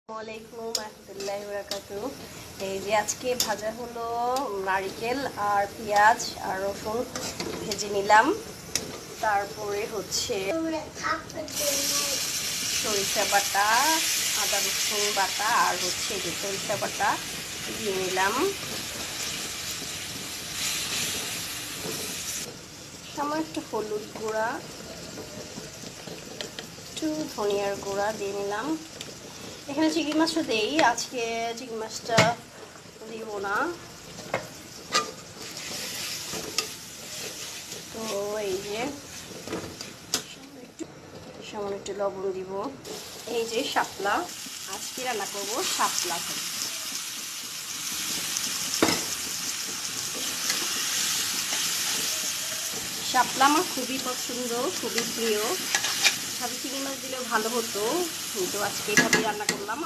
আসসালামাইকুম রহমতুল্লাহি ওয়া বারাকাতুহু। এই যে আজকে ভাজা হলো নারকেল আর পেঁয়াজ আর রসুন ভেজে নিলাম। তারপরে হচ্ছে সরিষা বাটা, আদা রসুন বাটা আর হচ্ছে যে সরিষা বাটা দিয়ে নিলাম। সামান্য একটু হলুদ গুঁড়া, একটু ধনিয়ার গুঁড়া দিয়ে নিলাম। এখানে চিংড়ি মাছও দেই, আজকে চিংড়ি মাছটা দিব না। তো এই যে সামান্য একটু লবণ দিব। এই যে শাপলা, আজকে রান্না করবো শাপলা। শাপলা আমার খুবই পছন্দ, খুবই প্রিয়। সাথে চিংড়ি মাছ দিলেও ভালো হতো, কিন্তু আজকে এভাবেই রান্না করলাম।